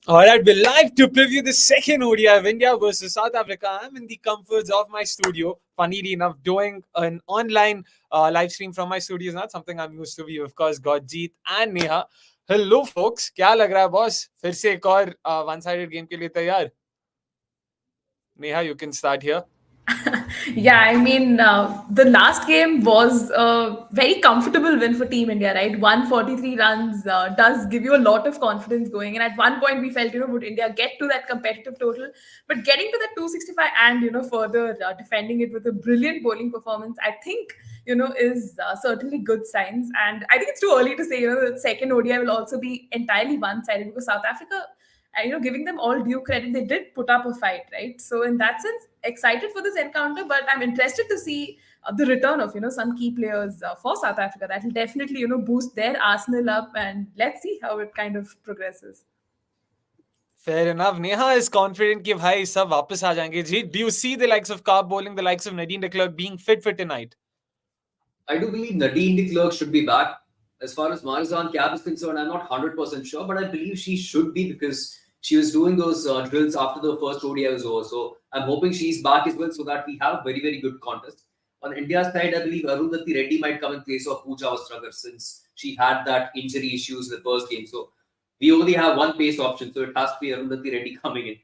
All right, we're live to preview the second ODI of India versus South Africa. I'm in the comforts of my studio. Funnily enough, doing an online live stream from my studio is not something I'm used to. We of course got Jeet and Neha. Hello, folks. क्या लग रहा है boss? फिर से एक और one-sided game के लिए तैयार? Neha, you can start here. Yeah, I mean, the last game was a very comfortable win for Team India, right? 143 runs does give you a lot of confidence going. And at one point, we felt, would India get to that competitive total? But getting to that 265 and, further defending it with a brilliant bowling performance, I think, is certainly good signs. And I think it's too early to say, the second ODI will also be entirely one sided because South Africa giving them all due credit, they did put up a fight, right? So in that sense, excited for this encounter, but I'm interested to see the return of some key players for South Africa. That will definitely boost their arsenal up, and let's see how it kind of progresses. Fair enough. Neha is confident कि भाई सब वापस आ जाएंगे. Jeet, do you see the likes of Carp bowling, the likes of Nadine de Klerk being fit for tonight? I do believe Nadine de Klerk should be back. As far as Marizan Cap is concerned, I'm not 100% sure, but I believe she should be because she was doing those drills after the first ODI was over. So I'm hoping she's back as well so that we have a very, very good contest. On India's side, I believe Arundhati Reddy might come in place of Pooja Vastragar since she had that injury issues in the first game. So we only have one pace option, so it has to be Arundhati Reddy coming in.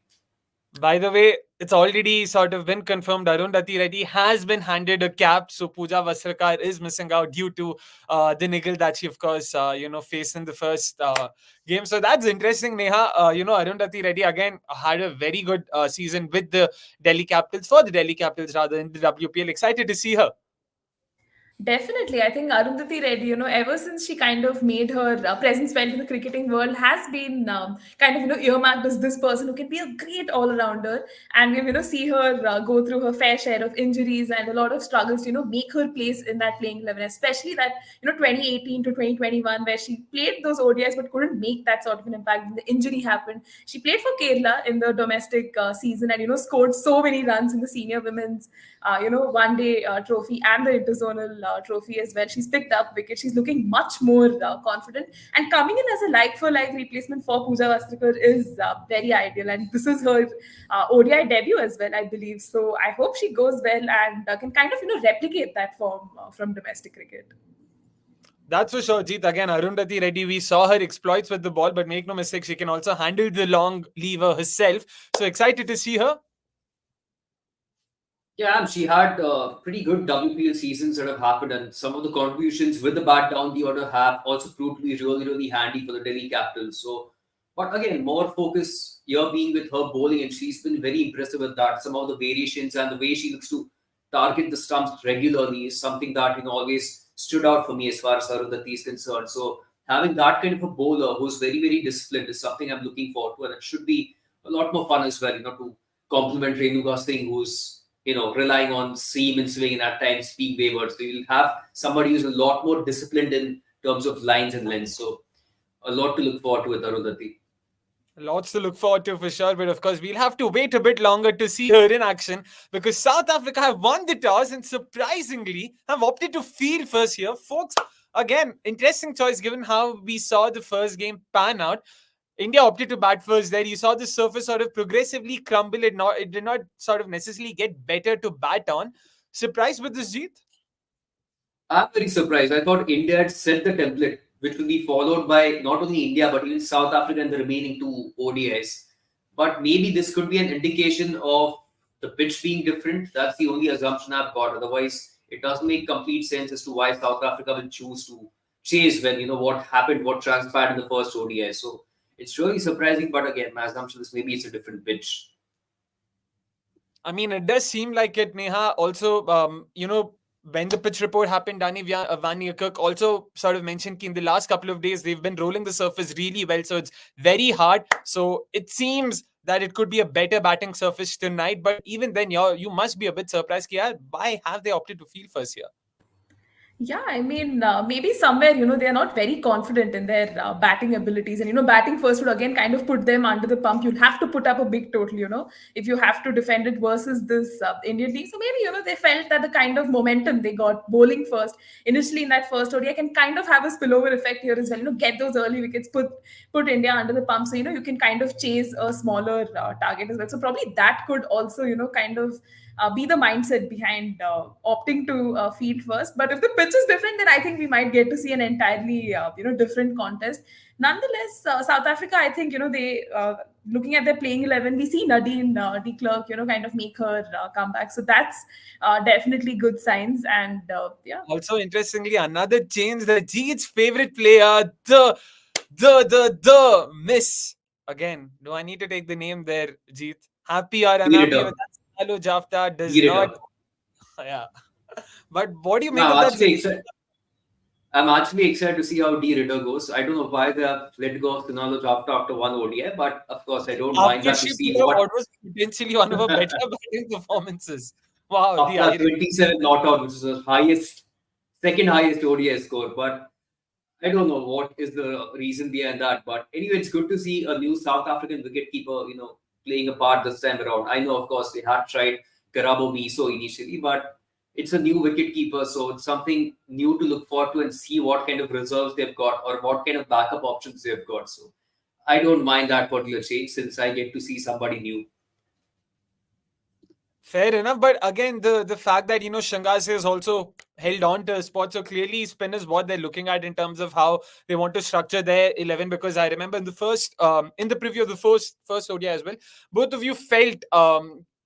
By the way, it's already sort of been confirmed. Arundhati Reddy has been handed a cap, so Pooja Vasrakar is missing out due to the niggle that she, of course, faced in the first game. So that's interesting, Neha. Arundhati Reddy again had a very good season with the Delhi Capitals, for the Delhi Capitals rather, in the WPL. Excited to see her. Definitely. I think Arundhati Reddy, ever since she kind of made her presence felt in the cricketing world, has been kind of, earmarked as this person who can be a great all-rounder. And we've, see her go through her fair share of injuries and a lot of struggles to, make her place in that playing 11, especially that, 2018 to 2021, where she played those ODIs but couldn't make that sort of an impact. When the injury happened, she played for Kerala in the domestic season and, scored so many runs in the senior women's one day trophy and the interzonal trophy as well. She's picked up wickets. She's looking much more confident. And coming in as a like for like replacement for Pooja Vastrikar is very ideal. And this is her ODI debut as well, I believe. So I hope she goes well and can kind of replicate that form from domestic cricket. That's for sure, Jeet. Again, Arundhati Reddy, we saw her exploits with the ball, but make no mistake, she can also handle the long lever herself. So excited to see her. Yeah, she had pretty good WPL seasons that have happened, and some of the contributions with the bat down the order have also proved to be really, really handy for the Delhi Capitals. So, but again, more focus here being with her bowling, and she's been very impressive with that. Some of the variations and the way she looks to target the stumps regularly is something that always stood out for me as far as Arundhati is concerned. So, having that kind of a bowler who's very, very disciplined is something I'm looking forward to, and it should be a lot more fun as well. To complement Ruka Singh, who's relying on seam and swing and at times being wavered. So you'll have somebody who's a lot more disciplined in terms of lines and lengths. So a lot to look forward to with Arundhati. Lots to look forward to for sure, but of course, we'll have to wait a bit longer to see her in action because South Africa have won the toss and surprisingly have opted to field first here. Folks, again, interesting choice given how we saw the first game pan out. India opted to bat first there. You saw the surface sort of progressively crumble. It did not sort of necessarily get better to bat on. Surprised with this, Jeet? I'm very surprised. I thought India had set the template, which will be followed by not only India but even South Africa and the remaining two ODIs. But maybe this could be an indication of the pitch being different. That's the only assumption I've got. Otherwise, it doesn't make complete sense as to why South Africa will choose to chase when what happened, what transpired in the first ODI. So it's really surprising. But again, my assumption is maybe it's a different pitch. I mean, it does seem like it, Neha. Also, when the pitch report happened, Danny Van Niekerk also sort of mentioned that in the last couple of days, they've been rolling the surface really well. So it's very hard. So it seems that it could be a better batting surface tonight. But even then, you must be a bit surprised. Why have they opted to field first here? Yeah, I mean, maybe somewhere, they are not very confident in their batting abilities. And, batting first would again kind of put them under the pump. You'll have to put up a big total, if you have to defend it versus this Indian team. So maybe, they felt that the kind of momentum they got bowling first, initially in that first ODI, can kind of have a spillover effect here as well. Get those early wickets, put India under the pump. So, you can kind of chase a smaller target as well. So probably that could also, kind of be the mindset behind opting to field first. But if the pitch is different, then I think we might get to see an entirely different contest. Nonetheless, South Africa, I think they looking at their playing 11, we see Nadine de Klerk kind of make her comeback. So that's definitely good signs. And yeah. Also, interestingly, another change that Jeet's favorite player, the Miss. Again, do I need to take the name there, Jeet? Happy or Beat it unhappy with up. that? Hello, Jafta does Beat it not. up. Yeah. But what do you No, make of that? I'm actually excited to see how D Ritter goes. I don't know why they have let go of Kunal after one ODI, but of course I don't mind After that to she see put up what what was potentially one of her better batting performances. Wow, the after irony. 27 not out, which is the highest, second highest ODI score. But I don't know what is the reason behind that. But anyway, it's good to see a new South African wicketkeeper, playing a part this time around. I know, of course, they had tried Karabo Miso initially, but it's a new wicketkeeper, so it's something new to look forward to and see what kind of reserves they've got or what kind of backup options they've got. So I don't mind that particular change since I get to see somebody new. Fair enough, but again, the fact that Shanghai has also held on to a spot, so clearly spin is what they're looking at in terms of how they want to structure their 11. Because I remember in the first, in the preview of the first ODI as well, both of you felt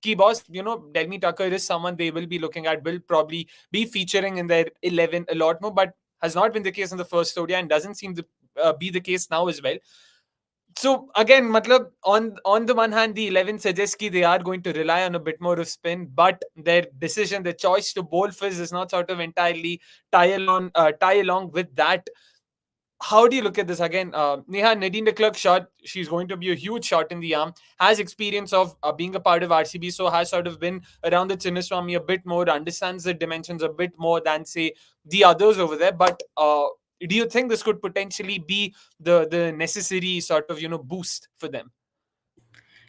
key boss, Delmi Tucker is someone they will be looking at, will probably be featuring in their 11 a lot more, but has not been the case in the first ODI and doesn't seem to be the case now as well. So again, matlab, on the one hand, the 11 suggests that they are going to rely on a bit more of spin, but their decision, their choice to bowl fizz is not sort of entirely tie along with that. How do you look at this again? Neha, Nadine de Klerk shot, she's going to be a huge shot in the arm, has experience of being a part of RCB, so has sort of been around the Chinnaswamy a bit more, understands the dimensions a bit more than, say, the others over there. But do you think this could potentially be the necessary sort of, boost for them?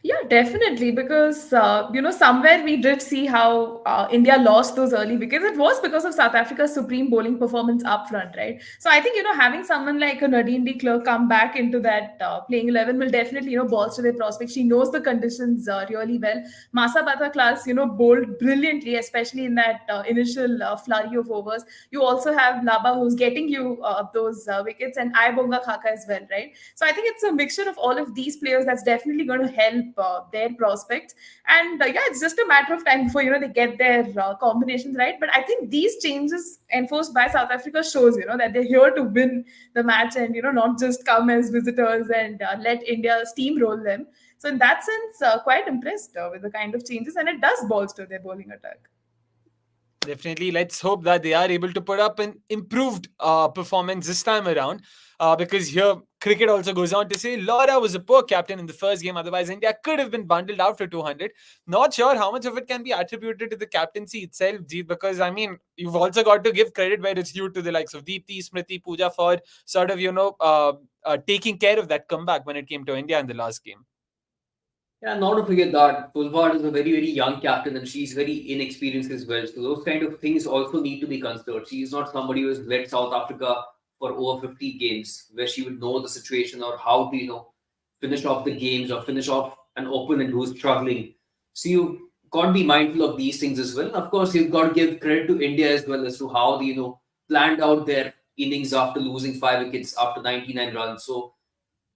Yeah, definitely. Because, somewhere we did see how India lost those early wickets. It was because of South Africa's supreme bowling performance up front, right? So I think, having someone like a Nadine de Klerk come back into that playing 11 will definitely, bolster their prospects. She knows the conditions really well. Masa Bata class, bowled brilliantly, especially in that initial flurry of overs. You also have Laba who's getting you those wickets, and Ayabonga Khaka as well, right? So I think it's a mixture of all of these players that's definitely going to help their prospects. And yeah, it's just a matter of time before they get their combinations right. But I think these changes enforced by South Africa shows that they're here to win the match and not just come as visitors and let India steamroll them. So in that sense, quite impressed with the kind of changes, and it does bolster their bowling attack. Definitely. Let's hope that they are able to put up an improved performance this time around. Because here, cricket also goes on to say Laura was a poor captain in the first game. Otherwise, India could have been bundled out for 200. Not sure how much of it can be attributed to the captaincy itself, Jeet, because I mean, you've also got to give credit where it's due to the likes of Deepti, Smriti, Pooja for sort of, taking care of that comeback when it came to India in the last game. Yeah, not to forget that Pulvard is a very, very young captain and she's very inexperienced as well. So those kind of things also need to be considered. She is not somebody who has led South Africa for over 50 games where she would know the situation or how to, finish off the games or finish off an opponent who's struggling. So you got to be mindful of these things as well. And of course, you've got to give credit to India as well as to how they, planned out their innings after losing 5 wickets after 99 runs. So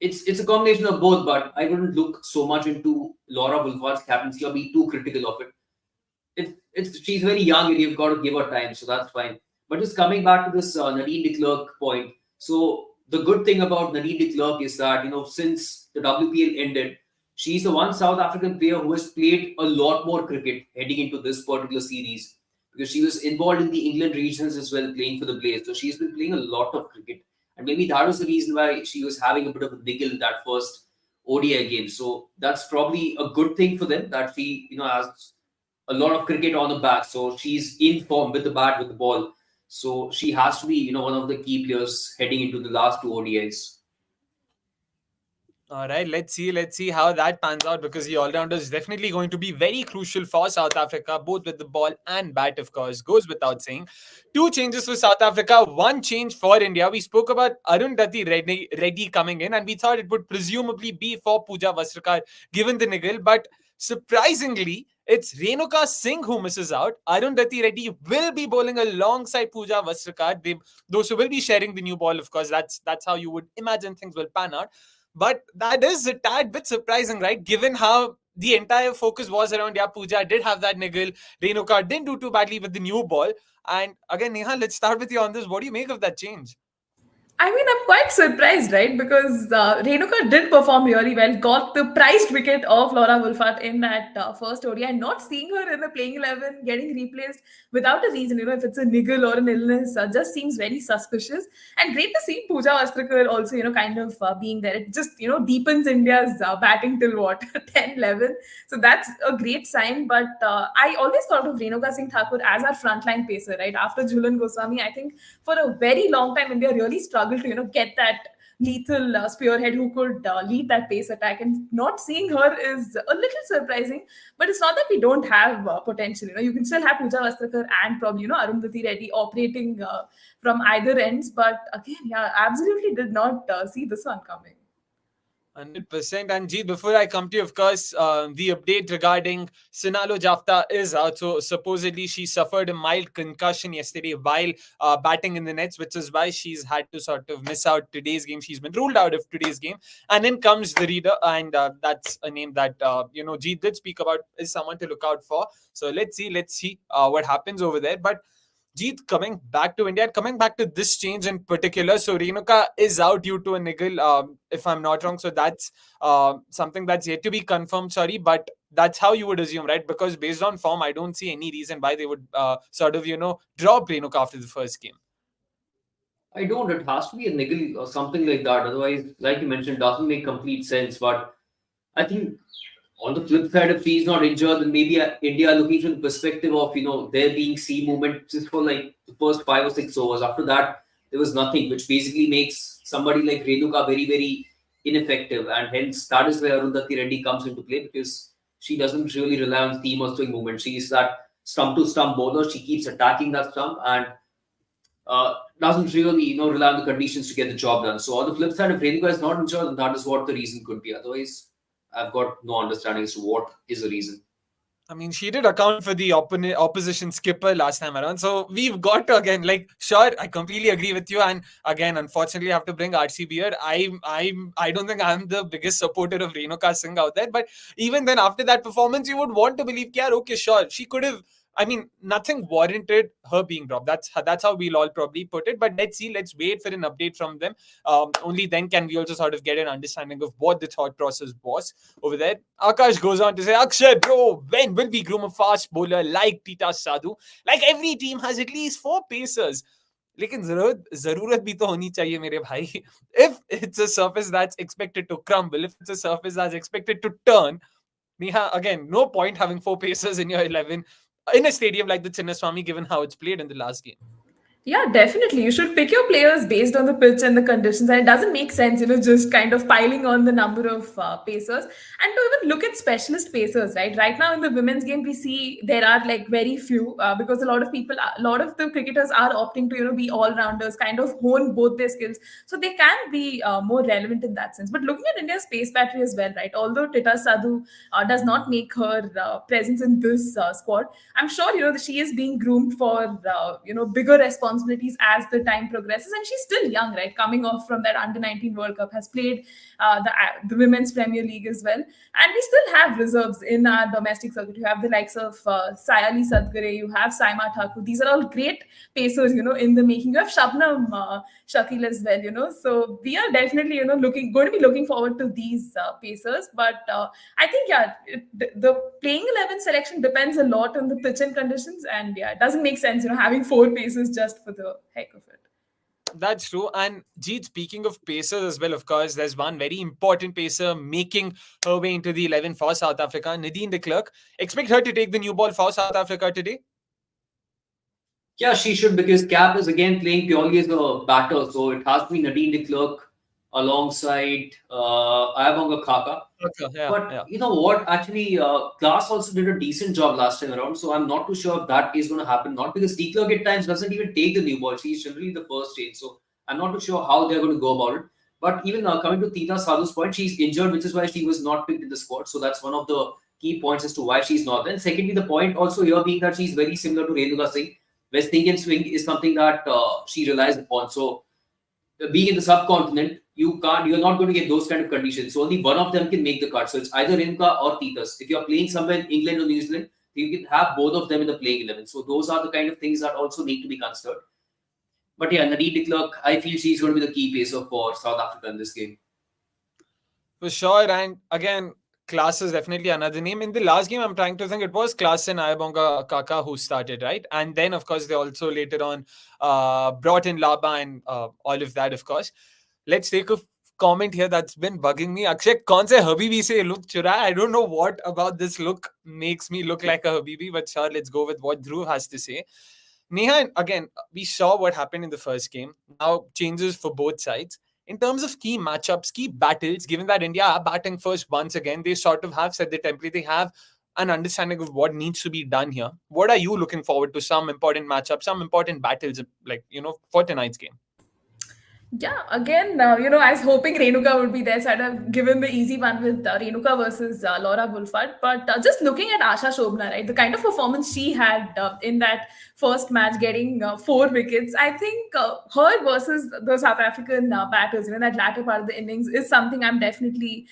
it's a combination of both, but I wouldn't look so much into Laura Wolfard's captaincy or be too critical of it. It's she's very young and you've got to give her time, so that's fine. But just coming back to this Nadine de Klerk point, so the good thing about Nadine de Klerk is that since the WPL ended, she's the one South African player who has played a lot more cricket heading into this particular series because she was involved in the England regions as well, playing for the Blaze. So she's been playing a lot of cricket. And maybe that was the reason why she was having a bit of a niggle in that first ODI game. So that's probably a good thing for them that she, has a lot of cricket on the back. So she's in form with the bat, with the ball. So she has to be, one of the key players heading into the last two ODIs. All right, let's see how that pans out because the all-rounder is definitely going to be very crucial for South Africa, both with the ball and bat, of course, goes without saying. Two changes for South Africa, one change for India. We spoke about Arundhati Reddy coming in, and we thought it would presumably be for Pooja Vastrakar given the niggle, but surprisingly, it's Renuka Singh who misses out. Arundhati Reddy will be bowling alongside Pooja Vastrakar. Those who will be sharing the new ball, of course. That's how you would imagine things will pan out. But that is a tad bit surprising, right? Given how the entire focus was around, yeah, Pooja did have that niggle. Renuka didn't do too badly with the new ball. And again, Neha, let's start with you on this. What do you make of that change? I mean, I'm quite surprised, right? Because Renuka did perform really well, got the prized wicket of Laura Wolfart in that first ODI, and not seeing her in the playing 11 getting replaced without a reason, if it's a niggle or an illness, just seems very suspicious. And great to see Pooja Vastrakar also, kind of being there. It just, deepens India's batting till what, 10, 11. So that's a great sign. But I always thought of Renuka Singh Thakur as our frontline pacer, right? After Jhulan Goswami, I think for a very long time, India really struggled to get that lethal spearhead who could lead that pace attack. And not seeing her is a little surprising. But it's not that we don't have potential. You can still have Pooja Vastrakar and probably Arundhati Reddy operating from either ends. But again, yeah, absolutely did not see this one coming. 100%. And Jeet, before I come to you, of course, the update regarding Sinalo Jafta is out. So supposedly she suffered a mild concussion yesterday while batting in the nets, which is why she's had to sort of miss out today's game. She's been ruled out of today's game. And then comes the reader, and that's a name that Jeet did speak about, is someone to look out for. So let's see what happens over there. But Jeet, coming back to India, coming back to this change in particular. So Renuka is out due to a niggle, if I'm not wrong. So that's something that's yet to be confirmed. Sorry, but that's how you would assume, right? Because based on form, I don't see any reason why they would sort of drop Renuka after the first game. I don't. It has to be a niggle or something like that. Otherwise, like you mentioned, doesn't make complete sense. But I think on the flip side, if he's not injured, then maybe India are looking from the perspective of there being sea movement just for like the first 5 or 6 overs. After that, there was nothing, which basically makes somebody like Renuka very very ineffective, and hence that is where Arundhati Reddy comes into play because she doesn't really rely on seam or swing movement. She is that stump to stump bowler. She keeps attacking that stump and doesn't really rely on the conditions to get the job done. So on the flip side, if Renuka is not injured, then that is what the reason could be. Otherwise, I've got no understanding as to what is the reason. I mean, she did account for the opposition skipper last time around. So we've got to, again, like, sure, I completely agree with you. And again, unfortunately, I have to bring RCB here. I don't think I'm the biggest supporter of Renuka Singh out there. But even then, after that performance, you would want to believe, yeah, okay, sure, she could have. I mean, nothing warranted her being dropped. That's how we'll all probably put it. But let's see. Let's wait for an update from them. Only then can we also sort of get an understanding of what the thought process was over there. Akash goes on to say, Akshay, bro, when will we groom a fast bowler like Tita Sadhu? Like every team has at least 4 pacers. लेकिन जरूरत भी तो होनी चाहिए मेरे भाई. If it's a surface that's expected to crumble, if it's a surface that's expected to turn, Neha, again, no point having 4 pacers in your 11 in a stadium like the Chinnaswamy, given how it's played in the last game. Yeah, definitely. You should pick your players based on the pitch and the conditions. And it doesn't make sense, just kind of piling on the number of pacers. And to even look at specialist pacers, right? Right now in the women's game, we see there are like very few because a lot of the cricketers are opting to, be all rounders, kind of hone both their skills. So they can be more relevant in that sense. But looking at India's pace battery as well, right? Although Tita Sadhu does not make her presence in this squad, I'm sure, that she is being groomed for, bigger responsibilities as the time progresses. And she's still young, right? Coming off from that under 19 World Cup, has played the Women's Premier League as well. And we still have reserves in our domestic circuit. You have the likes of Sayali Sadgare, you have Saima Thakur. These are all great pacers, in the making. You have Shabnam Shakil as well, So we are definitely, going to be looking forward to these pacers. But I think, yeah, the playing 11 selection depends a lot on the pitch and conditions. And yeah, it doesn't make sense, having 4 pacers just for the heck of it. That's true. And Jeet, speaking of pacers as well, of course, there's one very important pacer making her way into the 11 for South Africa, Nadine de Klerk. Expect her to take the new ball for South Africa today? Yeah, she should because Cap is again playing purely as a batter, so it has to be Nadine de Klerk alongside Ayabonga Khaka. Okay, yeah, But yeah. you know what? Actually, Glass also did a decent job last time around, so I'm not too sure if that is going to happen. Not because de Klerk at times doesn't even take the new ball; she's generally the first change, so I'm not too sure how they're going to go about it. But even coming to Tita Sadhu's point, she's injured, which is why she was not picked in the squad. So that's one of the key points as to why she's not. And secondly, the point also here being that she's very similar to Renuka Singh, where sting and swing is something that she relies upon. So being in the subcontinent, you're not going to get those kind of conditions. So only one of them can make the cut. So it's either Rinka or Titas. If you're playing somewhere in England or New Zealand, you can have both of them in the playing 11. So those are the kind of things that also need to be considered. But yeah, Nadine de Klerk, I feel she's going to be the key pacer for South Africa in this game. For sure. And again, Klaas is definitely another name. In the last game, I'm trying to think it was Klaas and Ayabonga Kaka who started, right? And then, of course, they also later on brought in Laba and all of that, of course. Let's take a comment here that's been bugging me. Akshay, kaun se Habibi se look chura? I don't know what about this look makes me look like a Habibi, but sure, let's go with what Dhruv has to say. Neha, again, we saw what happened in the first game. Now changes for both sides. In terms of key matchups, key battles, given that India are batting first once again, they sort of have set the template. They have an understanding of what needs to be done here. What are you looking forward to? Some important matchups, some important battles, like, for tonight's game? Yeah, again, I was hoping Renuka would be there, so I'd have given the easy one with Renuka versus Laura Wolfart. But just looking at Asha Sobhana, right, the kind of performance she had in that first match, getting 4 wickets, I think her versus the South African batters, that latter part of the innings is something I'm definitely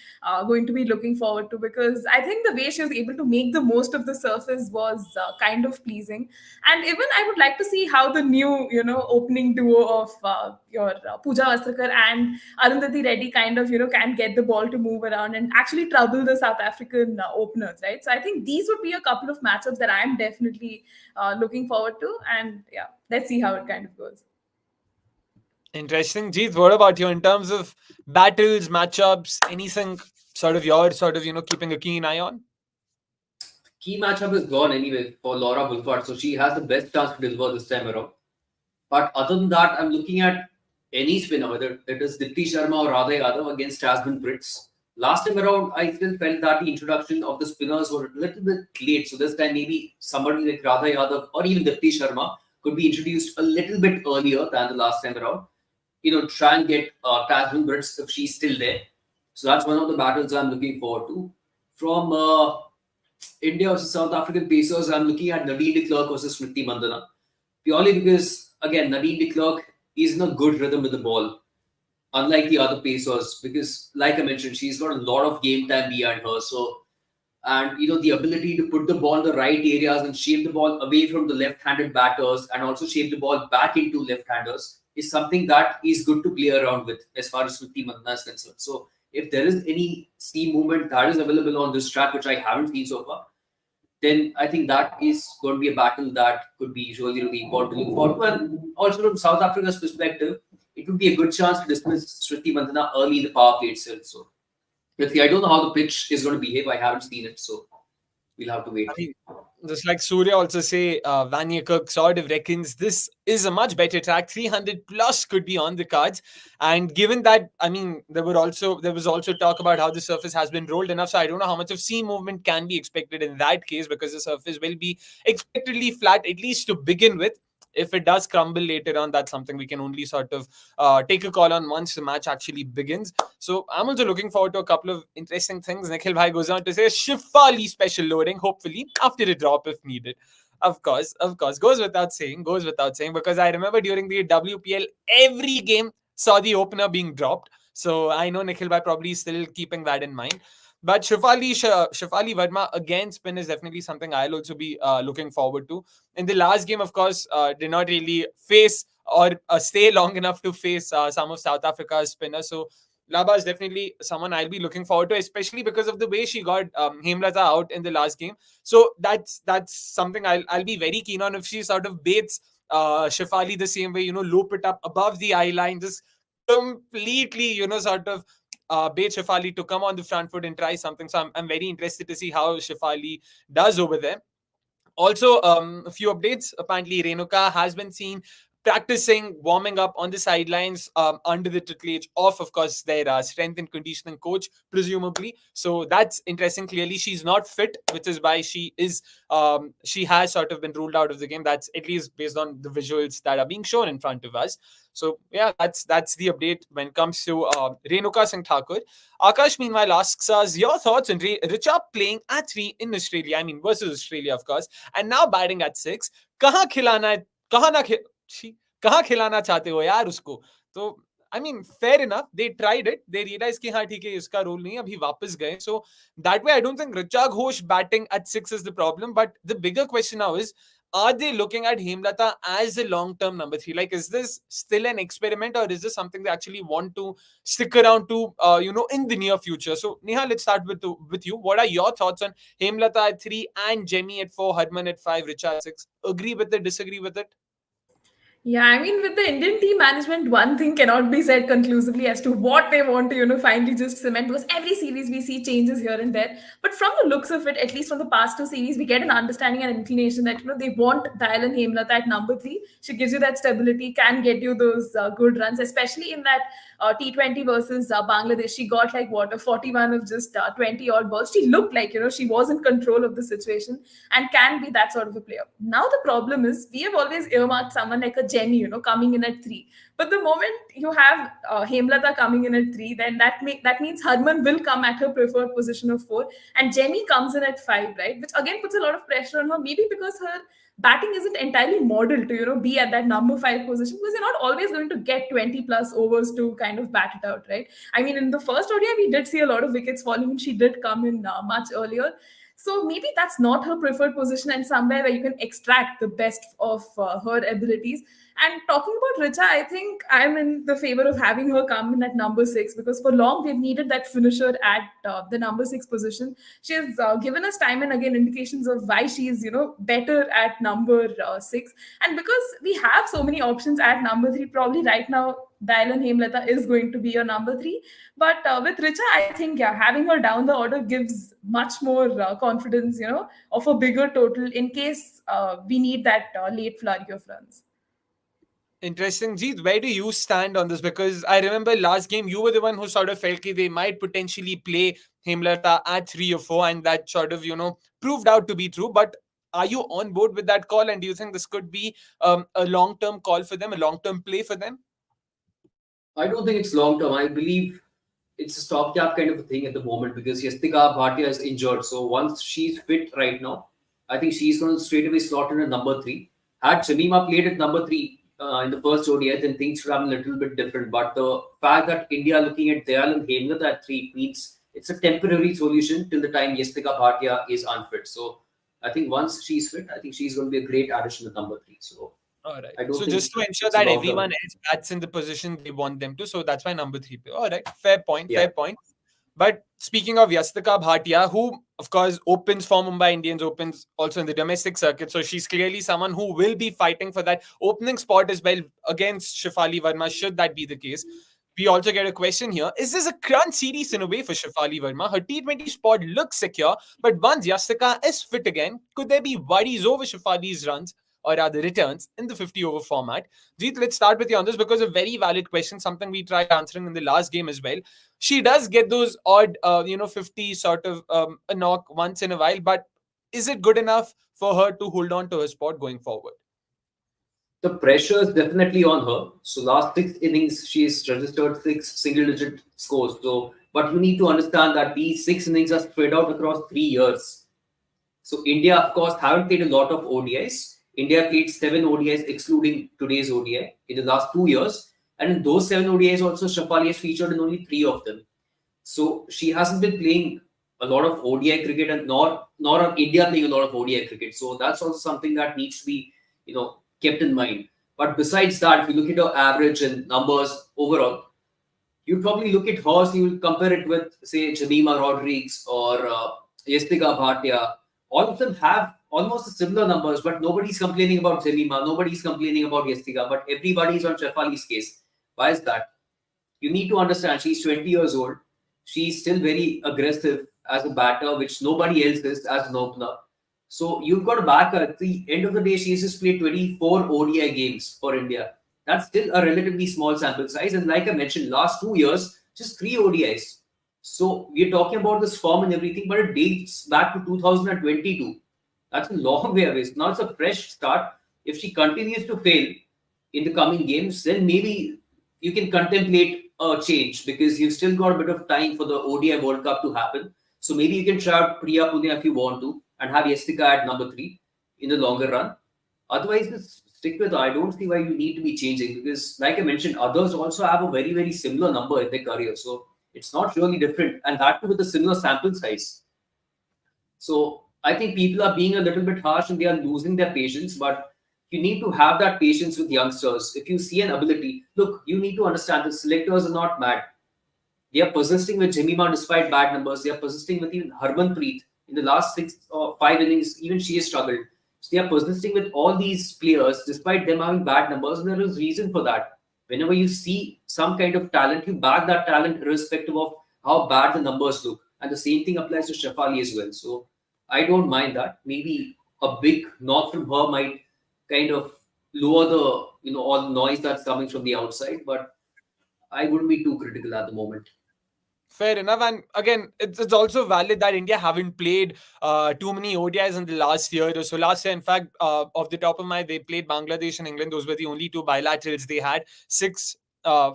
going to be looking forward to, because I think the way she was able to make the most of the surface was kind of pleasing. And even I would like to see how the new, opening duo of your Pooja Vastrakar and Arundhati Reddy kind of, can get the ball to move around and actually trouble the South African openers, right? So I think these would be a couple of matchups that I'm definitely looking forward to. And yeah, let's see how it kind of goes. Interesting. Jeet, what about you in terms of battles, matchups, anything sort of you're sort of, keeping a keen eye on? Key matchup is gone anyway for Laura Wolfart, so she has the best chance to deliver this time around. But other than that, I'm looking at any spinner, whether it is Dipti Sharma or Radha Yadav against Jasmine Brits. Last time around, I still felt that the introduction of the spinners were a little bit late. So this time, maybe somebody like Radha Yadav or even Dipti Sharma could be introduced a little bit earlier than the last time around. Try and get Jasmine Brits if she's still there. So that's one of the battles I'm looking forward to. From India versus South African Pacers, I'm looking at Nadine de Klerk versus Smriti Mandhana. Purely because, again, Nadine de Klerk is in a good rhythm with the ball, unlike the other Pacers, because, like I mentioned, she's got a lot of game time behind her. So, and the ability to put the ball in the right areas and shape the ball away from the left-handed batters and also shape the ball back into left-handers is something that is good to play around with as far as Smriti Mandhana is concerned. So, if there is any steam movement that is available on this track, which I haven't seen so far, then I think that is going to be a battle that could be really, really important to look forward to. And also from South Africa's perspective, it would be a good chance to dismiss Smriti Mandhana early in the power play itself. So, let's see. I don't know how the pitch is going to behave. I haven't seen it, so we'll have to wait. I mean, just like Surya also say, Vanyakuk sort of reckons this is a much better track. 300 plus could be on the cards. And given that, I mean, there was also talk about how the surface has been rolled enough. So I don't know how much of seam movement can be expected in that case, because the surface will be expectedly flat, at least to begin with. If it does crumble later on, that's something we can only sort of take a call on once the match actually begins. So I'm also looking forward to a couple of interesting things. Nikhil Bhai goes on to say Shafali special loading, hopefully after a drop if needed. Of course, goes without saying, because I remember during the WPL, every game saw the opener being dropped. So I know Nikhil Bhai probably still keeping that in mind. But Shafali Verma again spin is definitely something I'll also be looking forward to. In the last game, of course, did not really face or stay long enough to face some of South Africa's spinners. So Laba is definitely someone I'll be looking forward to, especially because of the way she got Hemlata out in the last game. So that's something I'll be very keen on if she sort of baits Shafali the same way, loop it up above the eye line, just completely, sort of bait Shafali to come on the front foot and try something. So I'm very interested to see how Shafali does over there. Also, a few updates. Apparently, Renuka has been seen practicing, warming up on the sidelines under the tutelage of course, their strength and conditioning coach, presumably. So that's interesting. Clearly, she's not fit, which is why she has sort of been ruled out of the game. That's at least based on the visuals that are being shown in front of us. So yeah, that's the update when it comes to Renuka Singh Thakur. Akash, meanwhile, asks us your thoughts on Richa playing at 3 in Australia. I mean, versus Australia, of course, and now batting at 6. कहाँ खिलाना है कहाँ ना छी, कहाँ खिलाना चाहते हो यार उसको? तो I mean, fair enough. They tried it. They realized कि हाँ ठीक है इसका रोल नहीं, अभी वापस गए. So that way, I don't think Richa Ghosh batting at 6 is the problem. But the bigger question now is, are they looking at Hemlata as a long-term number 3? Like, is this still an experiment, or is this something they actually want to stick around to, in the near future? So, Neha, let's start with you. What are your thoughts on Hemlata at 3 and Jemmy at 4, Harman at 5, Richa at 6? Agree with it, disagree with it? Yeah, I mean, with the Indian team management, one thing cannot be said conclusively as to what they want to, finally just cement, because every series we see changes here and there. But from the looks of it, at least from the past two series, we get an understanding and inclination that, they want Dayal and Hemlata at number 3. She gives you that stability, can get you those good runs, especially in that T20 versus Bangladesh. She got like what, a 41 of just 20 odd balls. She looked like, she was in control of the situation and can be that sort of a player. Now, the problem is we have always earmarked someone like a Jenny, coming in at 3. But the moment you have Hemlata coming in at 3, then that means Harman will come at her preferred position of 4, and Jenny comes in at 5, right? Which again puts a lot of pressure on her, maybe because her batting isn't entirely modeled to be at that number 5 position, because you're not always going to get 20 plus overs to kind of bat it out, right? I mean, in the first ODI we did see a lot of wickets falling, and she did come in much earlier. So maybe that's not her preferred position, and somewhere where you can extract the best of her abilities. And talking about Richa, I think I'm in the favor of having her come in at number 6, because for long we've needed that finisher at the number 6 position. She has given us time and again indications of why she's better at number 6, and because we have so many options at number 3, probably right now Dylan Hemlata is going to be your number 3. But with Richa, I think, yeah, having her down the order gives much more confidence, of a bigger total in case we need that late flurry of runs. Interesting. Jeet, where do you stand on this? Because I remember last game, you were the one who sort of felt that they might potentially play Hemlata at 3 or 4, and that sort of, proved out to be true. But are you on board with that call? And do you think this could be a long term call for them, a long term play for them? I don't think it's long term. I believe it's a stopgap kind of a thing at the moment because Yastika Bhatia is injured. So once she's fit right now, I think she's going to straight away slot in at number 3. Had Shamima played at number 3 in the first ODI, then things would have been a little bit different. But the fact that India are looking at Dayal and Hemlata at 3 means it's a temporary solution till the time Yastika Bhatia is unfit. So I think once she's fit, I think she's going to be a great addition at number 3. So All right. I don't So think just to ensure it's a that long term. everyone else bats in the position they want them to, so that's why number 3 play. All right. Fair point. Yeah. Fair point. But speaking of Yastika Bhatia, who of course opens for Mumbai Indians, opens also in the domestic circuit. So she's clearly someone who will be fighting for that opening spot as well against Shafali Verma, should that be the case. We also get a question here. Is this a crunch series in a way for Shafali Verma? Her T20 spot looks secure, but once Yastika is fit again, could there be worries over Shafali's runs or rather returns in the 50 over format? Jeet, let's start with you on this because a very valid question, something we tried answering in the last game as well. She does get those odd, 50 sort of a knock once in a while, but is it good enough for her to hold on to her spot going forward? The pressure is definitely on her. So last 6 innings, she's registered 6 single-digit scores. So, but you need to understand that these 6 innings are spread out across 3 years. So India, of course, haven't played a lot of ODIs. India played 7 ODIs, excluding today's ODI, in the last 2 years. And in those 7 ODIs, also Shafali has featured in only 3 of them. So she hasn't been playing a lot of ODI cricket, and nor are India playing a lot of ODI cricket. So that's also something that needs to be, kept in mind. But besides that, if you look at her average and numbers overall, you'd probably look at hers, you will compare it with, say, Jemima Rodriguez or Yastika Bhatia. All of them have almost similar numbers, but nobody's complaining about Jemima, nobody's complaining about Yastika, but everybody's on Shefali's case. Why is that? You need to understand she's 20 years old. She's still very aggressive as a batter, which nobody else is as an opener. So you've got to back her. At the end of the day, she has just played 24 ODI games for India. That's still a relatively small sample size. And like I mentioned, last 2 years, just three ODIs. So we're talking about this form and everything, but it dates back to 2022. That's a long way away. Now it's a fresh start. If she continues to fail in the coming games, then maybe you can contemplate a change because you've still got a bit of time for the ODI World Cup to happen. So maybe you can try out Priya Punya if you want to and have Yestika at number three in the longer run. Otherwise, just stick with her. I don't see why you need to be changing because, like I mentioned, others also have a very, very similar number in their career. So it's not really different. And that too with a similar sample size. So I think people are being a little bit harsh and they are losing their patience, but you need to have that patience with youngsters. If you see an ability, look, you need to understand the selectors are not mad. They are persisting with Jemima despite bad numbers. They are persisting with even Harmanpreet in the last 6 or 5 innings. Even she has struggled. So they are persisting with all these players despite them having bad numbers, and there is reason for that. Whenever you see some kind of talent, you back that talent irrespective of how bad the numbers look. And the same thing applies to Shafali as well. So I don't mind that. Maybe a big knock from her might kind of lower the all the noise that's coming from the outside, but I wouldn't be too critical at the moment. Fair enough. And again, it's also valid that India haven't played too many ODIs in the last year or so. Last year, in fact, off the top of my, they played Bangladesh and England. Those were the only two bilaterals they had. 5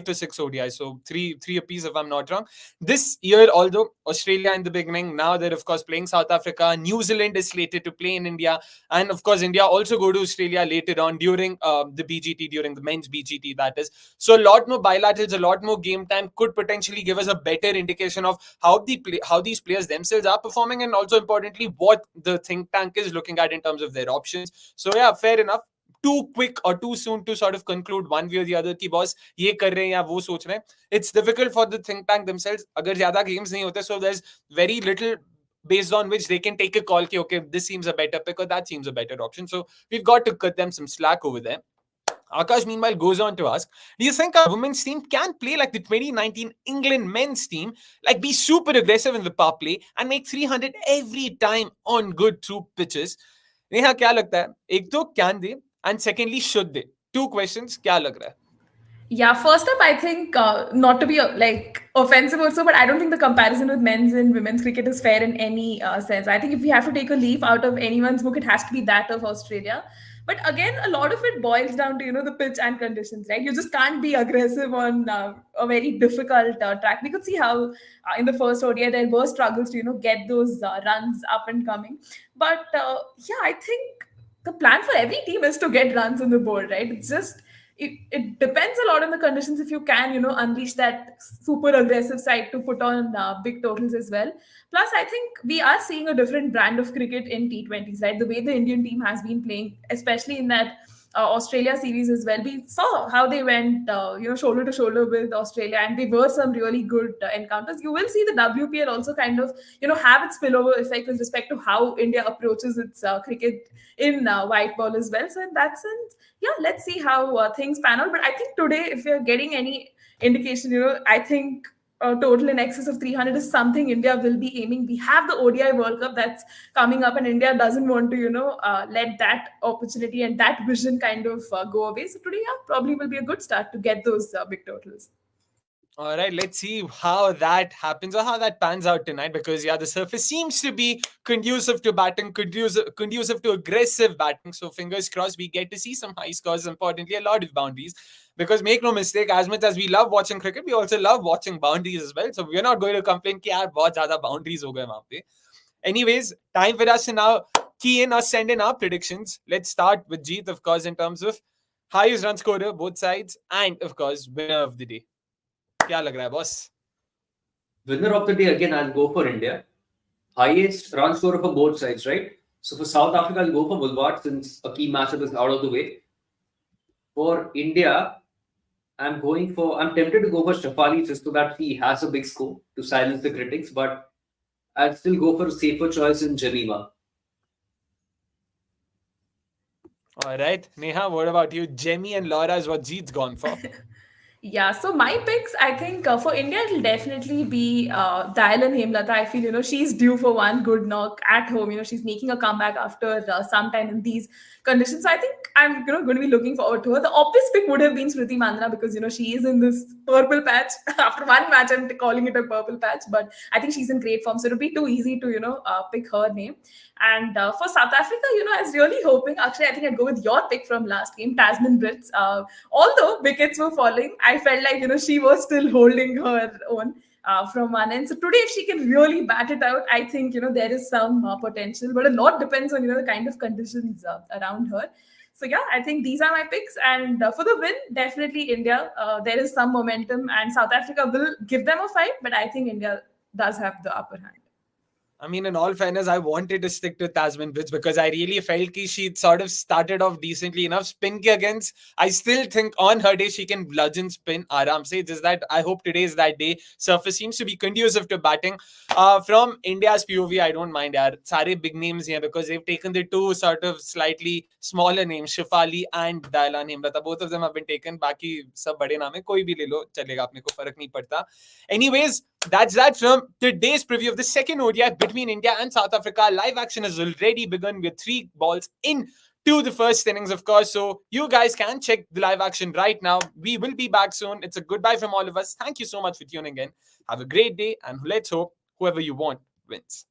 to 6 ODIs, so three apiece if I'm not wrong. This year, although Australia in the beginning, now they're of course playing South Africa. New Zealand is slated to play in India, and of course India also go to Australia later on during the BGT, during the men's BGT, that is. So a lot more bilaterals, a lot more game time could potentially give us a better indication of how these players themselves are performing, and also importantly what the think tank is looking at in terms of their options. So yeah, fair enough. Too quick or too soon to sort of conclude one way or the other कि boss ये कर रहे हैं या वो सोच रहे हैं. It's difficult for the think tank themselves. अगर ज्यादा games नहीं होते, so there's very little based on which they can take a call कि okay, this seems a better pick or that seems a better option. So we've got to cut them some slack over there. Akash, meanwhile, goes on to ask, do you think our women's team can play like the 2019 England men's team, like be super aggressive in the power play and make 300 every time on good through pitches? Neha, क्या लगता है? एक तो can they, and secondly, should they? Two questions, क्या लग रहा है? Yeah, first up, I think not to be like offensive also, but I don't think the comparison with men's and women's cricket is fair in any sense. I think if we have to take a leaf out of anyone's book, it has to be that of Australia. But again, a lot of it boils down to the pitch and conditions, right? You just can't be aggressive on a very difficult track. We could see how in the first ODI there were struggles to get those runs up and coming. But yeah, I think the plan for every team is to get runs on the board, right? It's just it depends a lot on the conditions if you can unleash that super aggressive side to put on big totals as well. Plus I think we are seeing a different brand of cricket in T20s, right? The way the Indian team has been playing, especially in that Australia series as well. We saw how they went shoulder to shoulder with Australia, and they were some really good encounters. You will see the WPL also kind of have its spillover effect with respect to how India approaches its cricket in white ball as well. So in that sense, yeah, let's see how things pan out. But I think today, if you're getting any indication, I think a total in excess of 300 is something India will be aiming. We have the ODI World Cup that's coming up, and India doesn't want to, let that opportunity and that vision kind of go away. So today, yeah, probably will be a good start to get those big totals. All right, let's see how that happens or how that pans out tonight, because yeah, the surface seems to be conducive to batting, conducive to aggressive batting. So fingers crossed we get to see some high scores, importantly a lot of boundaries. Because make no mistake, as much as we love watching cricket, we also love watching boundaries as well. So we're not going to complain कि यार बहुत ज़्यादा boundaries हो गए वहाँ पे. Anyways, time for us to now key in or send in our predictions. Let's start with Jeet, of course, in terms of highest run scorer, both sides, and of course, winner of the day. क्या लग रहा है boss? Winner of the day, again, I'll go for India. Highest run scorer for both sides, right? So for South Africa, I'll go for Woodward since a key matchup is out of the way. For India, I'm tempted to go for Shafali just so that he has a big score to silence the critics, but I'd still go for a safer choice in Jemima. All right. Neha, what about you? Jemmy and Laura is what Jeet's gone for. Yeah, so my picks, I think for India, it'll definitely be Dayal and Hemlata. I feel, she's due for one good knock at home. She's making a comeback after some time in these conditions. So I think I'm, going to be looking forward to her. The obvious pick would have been Smriti Mandhana because, she is in this purple patch. After one match, I'm calling it a purple patch, but I think she's in great form. So it'll be too easy to, pick her name. And for South Africa, I was really hoping, actually, I think I'd go with your pick from last game, Tasman Brits. Although wickets were falling, I felt like she was still holding her own from one end. So today, if she can really bat it out, I think there is some potential. But a lot depends on the kind of conditions around her. So yeah, I think these are my picks, and for the win, definitely India. There is some momentum, and South Africa will give them a fight, but I think India does have the upper hand. I mean, in all fairness, I wanted to stick to Tasman Brits because I really felt that she sort of started off decently enough. Spin ke against, I still think on her day she can bludgeon spin aram se. Just that I hope today is that day. Surface seems to be conducive to batting. From India's POV, I don't mind. Yaar. Sare big names here because they've taken the two sort of slightly smaller names, Shafali and Dailan Hemlata. Both of them have been taken. Baki sab bade naam hai. Koi bhi le lo, chalega. Apne ko farak nahi padta. Anyways, that's that from today's preview of the second ODI between India and South Africa. Live action has already begun with 3 balls in to the first innings, of course. So you guys can check the live action right now. We will be back soon. It's a goodbye from all of us. Thank you so much for tuning in. Have a great day, and let's hope whoever you want wins.